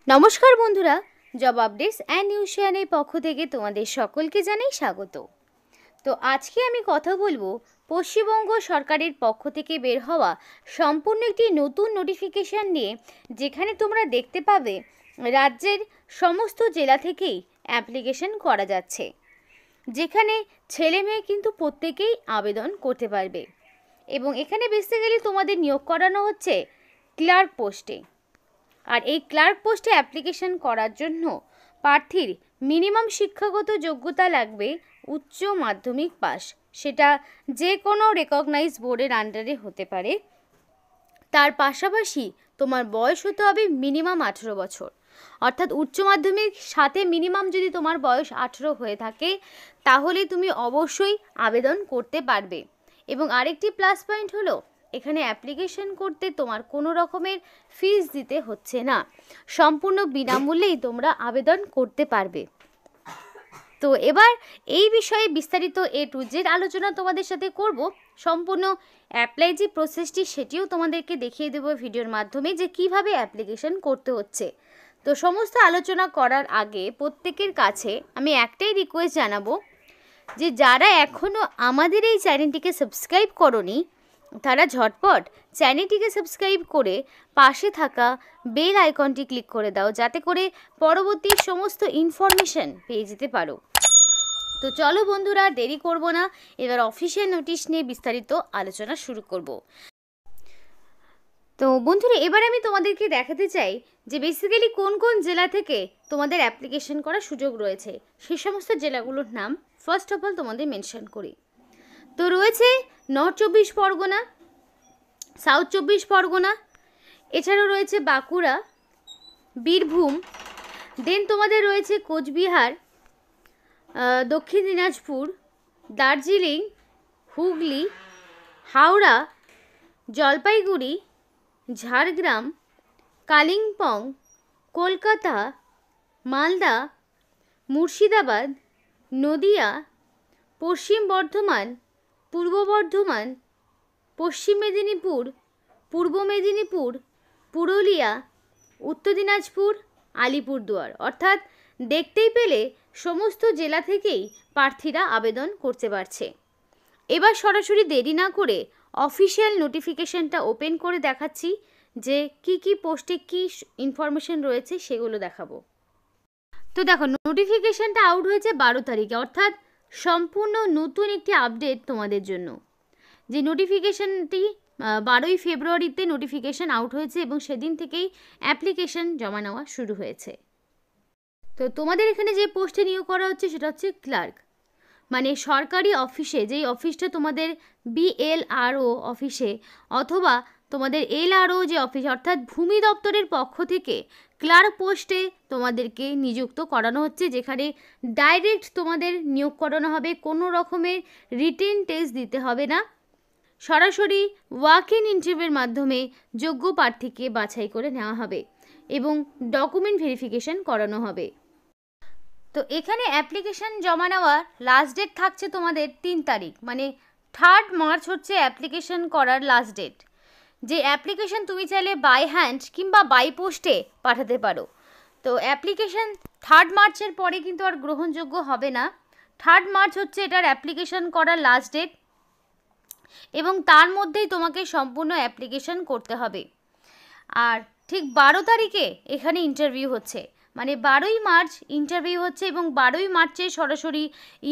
নমস্কার বন্ধুরা, job updates and news চ্যানেলের পক্ষ থেকে তোমাদের সকলকে জানাই স্বাগত। তো আজকে আমি কথা বলবো পশ্চিমবঙ্গ সরকারের পক্ষ থেকে বের হওয়া সম্পূর্ণ একটি নতুন নোটিফিকেশান নিয়ে, যেখানে তোমরা দেখতে পাবে রাজ্যের সমস্ত জেলা থেকেই অ্যাপ্লিকেশন করা যাচ্ছে, যেখানে ছেলে মেয়ে কিন্তু প্রত্যেকেই আবেদন করতে পারবে। এবং এখানে বেসিক্যালি তোমাদের নিয়োগ করানো হচ্ছে ক্লার্ক পোস্টে। আর এই ক্লার্ক পোস্টে অ্যাপ্লিকেশন করার জন্য প্রার্থীর মিনিমাম শিক্ষাগত যোগ্যতা লাগবে উচ্চ মাধ্যমিক পাস, সেটা যে কোনো রেকগনাইজ বোর্ডের আন্ডারে হতে পারে। তার পাশাপাশি তোমার বয়স হতে হবে মিনিমাম 18 বছর, অর্থাৎ উচ্চ মাধ্যমিক সাথে মিনিমাম যদি তোমার বয়স 18 হয়ে থাকে তাহলে তুমি অবশ্যই আবেদন করতে পারবে। এবং আরেকটি প্লাস পয়েন্ট হলো, এখানে অ্যাপ্লিকেশন করতে তোমার কোনো রকমের ফিস দিতে হচ্ছে না, সম্পূর্ণ বিনামূল্যেই তোমরা আবেদন করতে পারবে। তো এবার এই বিষয়ে বিস্তারিত A to Z আলোচনা তোমাদের সাথে করব। সম্পূর্ণ অ্যাপ্লাই যে প্রসেসটি সেটিও তোমাদেরকে দেখিয়ে দেবো ভিডিওর মাধ্যমে, যে কিভাবে অ্যাপ্লিকেশন করতে হচ্ছে। তো সমস্ত আলোচনা করার আগে প্রত্যেকের কাছে আমি একটাই রিকোয়েস্ট জানাবো, যে যারা এখনও আমাদের এই চ্যানেলটিকে সাবস্ক্রাইব করোনি তারা ঝটপট চ্যানেলটিকে সাবস্ক্রাইব করে পাশে থাকা বেল আইকনটি ক্লিক করে দাও, যাতে করে পরবর্তী সমস্ত ইনফরমেশন পেয়ে যেতে পারো। তো চলো বন্ধুরা, দেরি করব না, এবার অফিসিয়াল নোটিশ নিয়ে বিস্তারিত আলোচনা শুরু করব। তো বন্ধুরা, এবার আমি তোমাদেরকে দেখাতে চাই যে বেসিক্যালি কোন কোন জেলা থেকে তোমাদের অ্যাপ্লিকেশন করার সুযোগ রয়েছে, সেই সমস্ত জেলাগুলোর নাম ফার্স্ট অফ অল তোমাদের মেনশন করি। তো রয়েছে নর্থ 24 পরগনা, সাউথ 24 পরগনা, এছাড়াও রয়েছে বাঁকুড়া, বীরভূম, দেন তোমাদের রয়েছে কোচবিহার, দক্ষিণ দিনাজপুর, দার্জিলিং, হুগলি, হাওড়া, জলপাইগুড়ি, ঝাড়গ্রাম, কালিম্পং, কলকাতা, মালদা, মুর্শিদাবাদ, নদিয়া, পশ্চিম বর্ধমান, পূর্ব বর্ধমান, পশ্চিম মেদিনীপুর, পূর্ব মেদিনীপুর, পুরুলিয়া, উত্তর দিনাজপুর, আলিপুরদুয়ার। অর্থাৎ দেখতেই পেলে সমস্ত জেলা থেকেই প্রার্থীরা আবেদন করতে পারছে। এবার সরাসরি দেরি না করে অফিসিয়াল নোটিফিকেশনটা ওপেন করে দেখাচ্ছি, যে কি কি পোস্টে কি ইনফরমেশন রয়েছে সেগুলো দেখাবো। তো দেখো, নোটিফিকেশনটা আউট হয়েছে 12 তারিখে, অর্থাৎ সম্পূর্ণ নতুন একটি আপডেট তোমাদের জন্য। যে নোটিফিকেশনটি 12ই ফেব্রুয়ারিতে নোটিফিকেশন আউট হয়েছে এবং সেদিন থেকেই অ্যাপ্লিকেশন জমা নেওয়া শুরু হয়েছে। তো তোমাদের এখানে যে পোস্টে নিয়োগ করা হচ্ছে সেটা হচ্ছে ক্লার্ক, মানে সরকারি অফিসে, যেই অফিসটা তোমাদের BLRO অফিসে অথবা তোমাদের LRO যে অফিস, অর্থাৎ ভূমি দপ্তরের পক্ষ থেকে ক্লার্ক পোস্টে তোমাদেরকে নিযুক্ত করানো হচ্ছে, যেখানে ডাইরেক্ট তোমাদের নিয়োগ করানো হবে, কোনো রকমের রিটেন টেস্ট দিতে হবে না, সরাসরি ওয়াক ইন ইন্টারভিউর মাধ্যমে যোগ্য প্রার্থীকে বাছাই করে নেওয়া হবে এবং ডকুমেন্ট ভেরিফিকেশন করানো হবে। তো এখানে অ্যাপ্লিকেশন জমা নেওয়ার লাস্ট ডেট থাকছে তোমাদের 3 তারিখ, মানে 3 মার্চ হচ্ছে অ্যাপ্লিকেশন করার লাস্ট ডেট। যে অ্যাপ্লিকেশন তুমি চাইলে বাই হ্যান্ড কিংবা বাই পোস্টে পাঠাতে পারো। তো অ্যাপ্লিকেশন 3 মার্চের পরে কিন্তু আর গ্রহণযোগ্য হবে না। 3 মার্চ হচ্ছে এটার অ্যাপ্লিকেশন করার লাস্ট ডেট এবং তার মধ্যেই তোমাকে সম্পূর্ণ অ্যাপ্লিকেশন করতে হবে। আর ঠিক 12 তারিখে এখানে ইন্টারভিউ হচ্ছে, মানে 12ই মার্চ ইন্টারভিউ হচ্ছে এবং 12ই মার্চে সরাসরি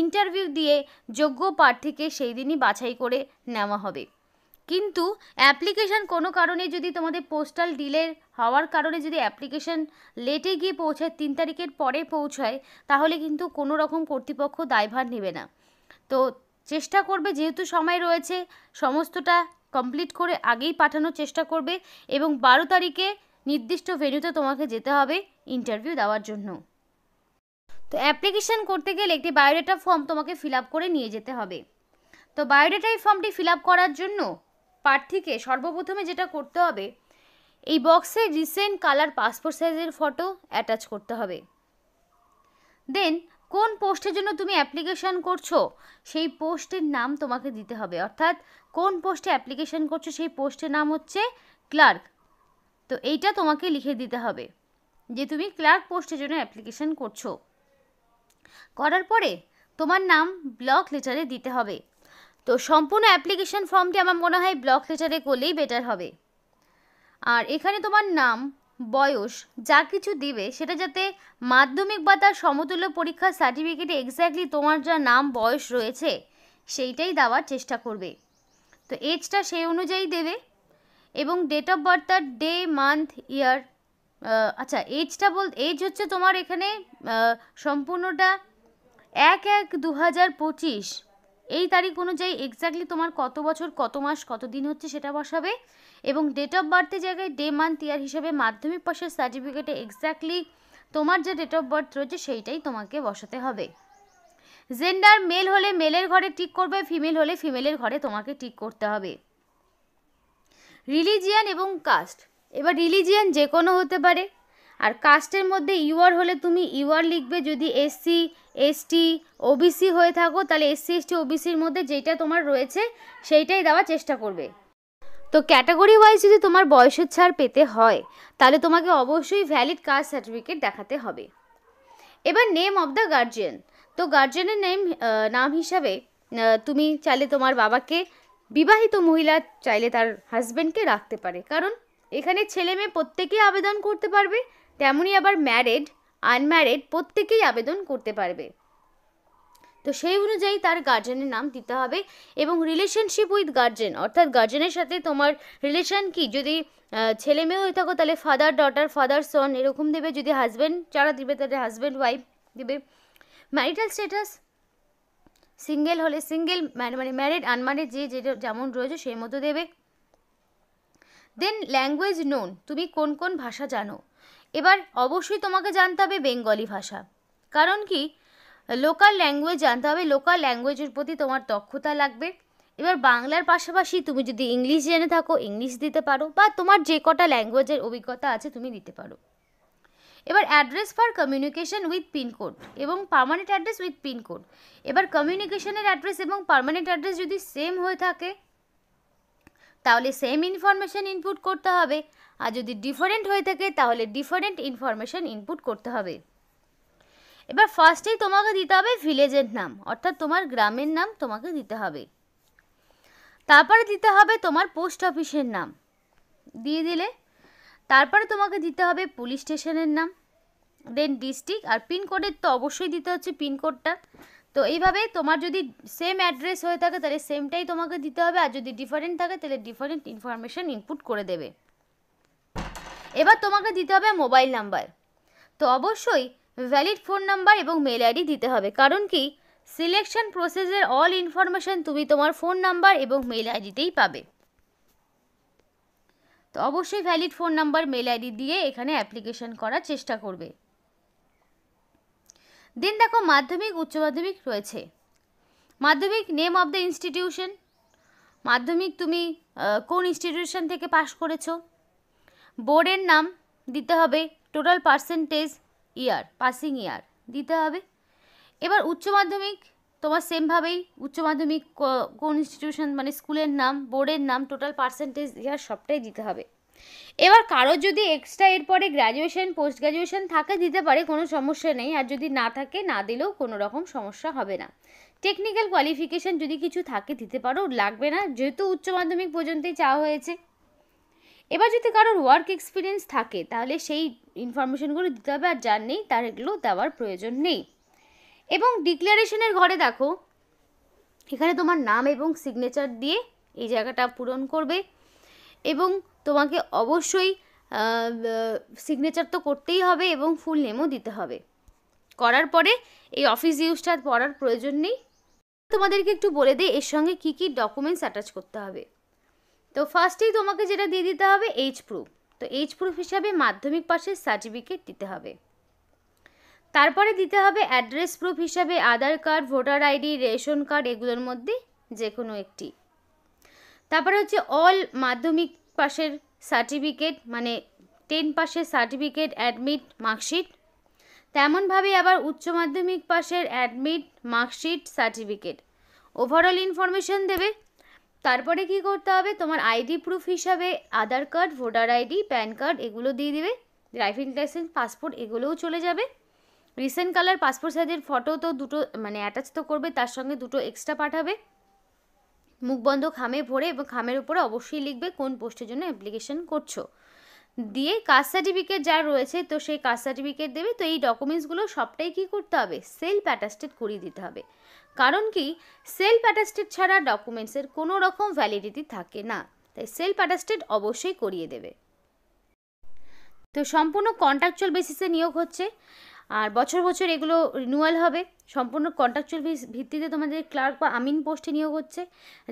ইন্টারভিউ দিয়ে যোগ্য প্রার্থীকে সেই দিনই বাছাই করে নেওয়া হবে। কিন্তু অ্যাপ্লিকেশন কোনো কারণে যদি তোমাদের পোস্টাল ডিলে হওয়ার কারণে যদি অ্যাপ্লিকেশন লেটে গিয়ে পৌঁছায়, 3 তারিখের পরে পৌঁছায়, তাহলে কিন্তু কোনো রকম কর্তৃপক্ষ দায়ভার নেবে না। তো চেষ্টা করবে, যেহেতু সময় রয়েছে, সমস্তটা কমপ্লিট করে আগেই পাঠানোর চেষ্টা করবে এবং 12 তারিখে নির্দিষ্ট ভেন্যুতে তোমাকে যেতে হবে ইন্টারভিউ দেওয়ার জন্য। তো অ্যাপ্লিকেশন করতে গেলে একটি বায়োডাটা ফর্ম তোমাকে ফিল আপ করে নিয়ে যেতে হবে। তো বায়োডাটা এই ফর্মটি ফিল আপ করার জন্য প্রার্থীকে সর্বপ্রথমে যেটা করতে হবে, এই বক্সে রিসেন্ট কালার পাসপোর্ট সাইজের ফটো অ্যাটাচ করতে হবে। দেন কোন পোস্টের জন্য তুমি অ্যাপ্লিকেশন করছো সেই পোস্টের নাম তোমাকে দিতে হবে, অর্থাৎ কোন পোস্টে অ্যাপ্লিকেশন করছো সেই পোস্টের নাম হচ্ছে ক্লার্ক। তো এইটা তোমাকে লিখে দিতে হবে। যে তুমি ক্লার্ক পোস্টের জন্য অ্যাপ্লিকেশন করছো। করার পরে তোমার নাম ব্লক লেটারে দিতে হবে। তো সম্পূর্ণ অ্যাপ্লিকেশন ফর্মটি আমার মনে হয় ব্লক লেটারে করলেই বেটার হবে। আর এখানে তোমার নাম, বয়স যা কিছু দিবে সেটা যাতে মাধ্যমিক বা তার সমতুল্য পরীক্ষার সার্টিফিকেটে এক্স্যাক্টলি তোমার যা নাম বয়স রয়েছে সেইটাই দেওয়ার চেষ্টা করবে। তো এজটা সেই অনুযায়ী দেবে এবং ডেট অফ বার্থ তার ডে, মান্থ, ইয়ার। আচ্ছা, এজ হচ্ছে তোমার এখানে সম্পূর্ণটা 1/1/2025 এই তারিখ অনুযায়ী এক্স্যাক্টলি তোমার কত বছর, কত মাস, কত দিন হচ্ছে সেটা বসাবে এবং ডেট অফ বার্থের জায়গায় ডে, মান্থ, ইয়ার হিসেবে মাধ্যমিক পাশের সার্টিফিকেটে এক্স্যাক্টলি তোমার যে ডেট অফ বার্থ রয়েছে সেইটাই তোমাকে বসাতে হবে। জেন্ডার মেল হলে মেলের ঘরে টিক করবে, ফিমেল হলে ফিমেলের ঘরে তোমাকে টিক করতে হবে। রিলিজিয়ান এবং কাস্ট, এবার রিলিজিয়ান যে কোনো হতে পারে, আর কাস্টের মধ্যে ইউআর হলে তুমি ইউআর লিখবে। যদি এসসি, এসটি, ওবিসি হয়ে থাকো তাহলে এসসি, এসটি, ওবিসির মধ্যে যেটা তোমার রয়েছে সেইটাই দেওয়ার চেষ্টা করবে। তো ক্যাটাগরি ওয়াইজ যদি তোমার বয়সের ছাড় পেতে হয় তাহলে তোমাকে অবশ্যই ভ্যালিড কাস্ট সার্টিফিকেট দেখাতে হবে। এবার নেম অফ দ্য গার্জিয়ান, তো গার্জিয়ানের নাম হিসাবে তুমি চাইলে তোমার বাবাকে, বিবাহিত মহিলা চাইলে তার হাজব্যান্ডকে রাখতে পারে, কারণ এখানে ছেলে মেয়ে প্রত্যেকেই আবেদন করতে পারবে, তেমনই আবার ম্যারিড, আনম্যারিড প্রত্যেকেই আবেদন করতে পারবে। তো সেই অনুযায়ী তার গার্জেনের নাম দিতে হবে এবং রিলেশনশিপ উইথ গার্জেন, অর্থাৎ গার্জেনের সাথে তোমার রিলেশন কি, যদি ছেলে মেয়ে হয়ে থাকো তাহলে ফাদার ডটার, ফাদার সন এরকম দেবে। যদি হাজব্যান্ড যারা দিবে তাহলে হাজব্যান্ড ওয়াইফ দেবে। ম্যারিটাল স্ট্যাটাস, সিঙ্গেল হলে সিঙ্গেল, মানে ম্যারিড আনম্যারিড যে যেমন রয়েছে সেই মতো দেবে। দেন ল্যাঙ্গুয়েজ নোন, তুমি কোন কোন ভাষা জানো। এবার অবশ্যই তোমাকে জানতে হবে বেঙ্গলি ভাষা, কারণ কি লোকাল ল্যাঙ্গুয়েজ জানতে হবে, লোকাল ল্যাঙ্গুয়েজের প্রতি তোমার দক্ষতা লাগবে। এবার বাংলার পাশাপাশি তুমি যদি ইংলিশ জেনে থাকো ইংলিশ দিতে পারো, বা তোমার যে কটা ল্যাঙ্গুয়েজের অভিজ্ঞতা আছে তুমি দিতে পারো। এবার address for communication with pincode এবং পার্মানেন্ট অ্যাড্রেস উইথ পিনকোড। এবার কমিউনিকেশনের অ্যাড্রেস এবং পার্মানেন্ট অ্যাড্রেস যদি সেম হয়ে থাকে তাহলে সেম ইনফরমেশন ইনপুট করতে হবে, আর যদি ডিফারেন্ট হয়ে থাকে তাহলে ডিফারেন্ট ইনফরমেশন ইনপুট করতে হবে। এবার ফার্স্টেই তোমাকে দিতে হবে ভিলেজের নাম, অর্থাৎ তোমার গ্রামের নাম তোমাকে দিতে হবে। তারপরে দিতে হবে তোমার পোস্ট অফিসের নাম দিয়ে দিলে, তারপরে তোমাকে দিতে হবে পুলিশ স্টেশনের নাম, দেন ডিস্ট্রিক্ট, আর পিনকোডের তো অবশ্যই দিতে হচ্ছে পিনকোডটা। তো এইভাবে তোমার যদি সেম অ্যাড্রেস হয়ে থাকে তাহলে সেমটাই তোমাকে দিতে হবে, আর যদি ডিফারেন্ট থাকে তাহলে ডিফারেন্ট ইনফরমেশন ইনপুট করে দেবে। এবার তোমাকে দিতে হবে মোবাইল নাম্বার, তো অবশ্যই ভ্যালিড ফোন নাম্বার এবং মেল আইডি দিতে হবে, কারণ কি সিলেকশন প্রসেসের অল ইনফরমেশন তুমি তোমার ফোন নাম্বার এবং মেল আইডিতেই পাবে। তো অবশ্যই valid phone number, mail ID দিয়ে এখানে অ্যাপ্লিকেশন করার চেষ্টা করবে। দেন দেখো মাধ্যমিক, উচ্চ মাধ্যমিক রয়েছে। মাধ্যমিক, নেম অফ দ্য ইনস্টিটিউশন, মাধ্যমিক তুমি কোন ইনস্টিটিউশন থেকে পাশ করেছো। বোর্ডের নাম দিতে হবে, টোটাল পার্সেন্টেজ, ইয়ার, পাসিং ইয়ার দিতে হবে। এবার উচ্চ মাধ্যমিক তোমার সেমভাবেই উচ্চ মাধ্যমিক কোন ইনস্টিটিউশন, মানে স্কুলের নাম, বোর্ডের নাম, টোটাল পার্সেন্টেজ, ইয়ার সবটাই দিতে হবে। এবার কারোর যদি এক্সট্রা এরপরে গ্র্যাজুয়েশন, পোস্ট গ্র্যাজুয়েশন থাকে দিতে পারে, কোনো সমস্যা নেই, আর যদি না থাকে না দিলেও কোনো রকম সমস্যা হবে না। টেকনিক্যাল কোয়ালিফিকেশান যদি কিছু থাকে দিতে পারো, লাগবে না, যেহেতু উচ্চ মাধ্যমিক পর্যন্তই চাওয়া হয়েছে। এবার যদি কারোর ওয়ার্ক এক্সপিরিয়েন্স থাকে তাহলে সেই ইনফরমেশনগুলো দিতে হবে, আর যার নেই তার এগুলো দেওয়ার প্রয়োজন নেই। এবং ডিক্লারেশনের ঘরে দেখো এখানে তোমার নাম এবং সিগনেচার দিয়ে এই জায়গাটা পূরণ করবে, এবং তোমাকে অবশ্যই সিগনেচার তো করতেই হবে এবং ফুল নেমও দিতে হবে। করার পরে এই অফিস ইউজটা পড়ার প্রয়োজন নেই। তোমাদেরকে একটু বলে দিই এর সঙ্গে কী কী ডকুমেন্টস অ্যাটাচ করতে হবে। তো ফার্স্টেই তোমাকে যেটা দিয়ে দিতে হবে এজ প্রুফ, তো এজ প্রুফ হিসাবে মাধ্যমিক পাশের সার্টিফিকেট দিতে হবে। তারপরে দিতে হবে অ্যাড্রেস প্রুফ হিসাবে Aadhaar card, voter ID, ration card, এগুলোর মধ্যে যে কোনো একটি। তারপরে হচ্ছে অল মাধ্যমিক পাশের সার্টিফিকেট, মানে 10 পাশের সার্টিফিকেট, অ্যাডমিট, মার্কশিট। তেমনভাবে আবার উচ্চ মাধ্যমিক পাশের admit, marksheet, certificate, overall information দেবে। তারপরে কি করতে হবে, তোমার আইডি প্রুফ হিসাবে Aadhaar card, voter ID, PAN card এগুলো দিয়ে দিবে। ড্রাইভিং লাইসেন্স, পাসপোর্ট এগুলোও চলে যাবে। রিসেন্ট কালার পাসপোর্ট সাইজের ফটো তো দুটো অ্যাটাচ তো করবে, তার সঙ্গে দুটো এক্সট্রা পাঠাবে। মুখবন্ধ খামে ভরে এবং খামের উপরে অবশ্যই লিখবে কোন পোস্টের জন্য অ্যাপ্লিকেশন করছো। দিয়ে কাস্ট সার্টিফিকেট যা রয়েছে তো সেই কাস্ট সার্টিফিকেট দেবে। তো এই ডকুমেন্টসগুলো সবটাই কী করতে হবে, সেলফ অ্যাটাস্টেড করিয়ে দিতে হবে। কারণ কি, সেলফ অ্যাটাস্টেড ছাড়া ডকুমেন্টসের কোনো রকম ভ্যালিডিটি থাকে না, তাই সেলফ অ্যাটাস্টেড অবশ্যই করিয়ে দেবে। তো সম্পূর্ণ কন্ট্রাকচুয়াল বেসিসে নিয়োগ হচ্ছে, আর বছর বছর এগুলো রিনিউয়াল হবে। সম্পূর্ণ কন্ট্রাকচুয়াল ভিত্তিতে তোমাদের ক্লার্ক বা আমিন পোস্টে নিয়োগ হচ্ছে,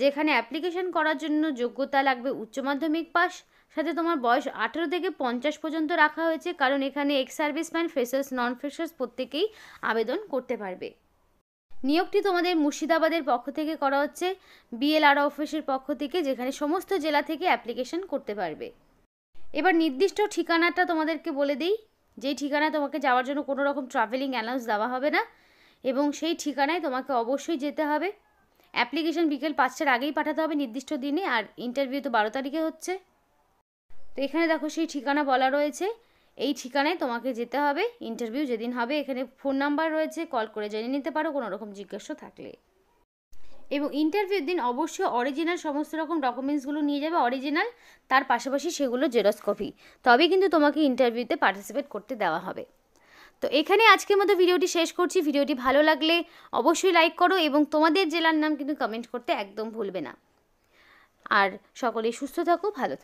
যেখানে অ্যাপ্লিকেশন করার জন্য যোগ্যতা লাগবে উচ্চ মাধ্যমিক পাস, সাথে তোমার বয়স 18 থেকে 50 পর্যন্ত রাখা হয়েছে, কারণ এখানে এক্স সার্ভিসম্যান, ফ্রেশার্স, নন ফ্রেশার্স প্রত্যেকেই আবেদন করতে পারবে। নিয়োগটি তোমাদের মুর্শিদাবাদের পক্ষ থেকে করা হচ্ছে, বিএলআর অফিসের পক্ষ থেকে, যেখানে সমস্ত জেলা থেকে অ্যাপ্লিকেশন করতে পারবে। এবার নির্দিষ্ট ঠিকানাটা তোমাদেরকে বলে দিই, যেই ঠিকানায় তোমাকে যাওয়ার জন্য কোনো রকম ট্রাভেলিং অ্যালাউন্স দেওয়া হবে না, এবং সেই ঠিকানায় তোমাকে অবশ্যই যেতে হবে। অ্যাপ্লিকেশন বিকেল 5টার আগেই পাঠাতে হবে নির্দিষ্ট দিনে, আর ইন্টারভিউ তো 12 তারিখে হচ্ছে। তো এখানে দেখো সেই ঠিকানা বলা রয়েছে, এই ঠিকানায় তোমাকে যেতে হবে। ইন্টারভিউ যেদিন হবে এখানে ফোন নাম্বার রয়েছে, কল করে জেনে নিতে পারো কোনো রকম জিজ্ঞাসা থাকলে। এবং ইন্টারভিউর দিন অবশ্যই অরিজিনাল সমস্ত রকম ডকুমেন্টসগুলো নিয়ে যাবে, অরিজিনাল, তার পাশাপাশি সেগুলো জেরক্স কপি, তবেই কিন্তু তোমাকে ইন্টারভিউতে পার্টিসিপেট করতে দেওয়া হবে। তো এখানে আজকের মতো ভিডিওটি শেষ করছি। ভিডিওটি ভালো লাগলে অবশ্যই লাইক করো, এবং তোমাদের জেলার নাম কিন্তু কমেন্ট করতে একদম ভুলবে না। আর সকলেই সুস্থ থাকো, ভালো থাকো।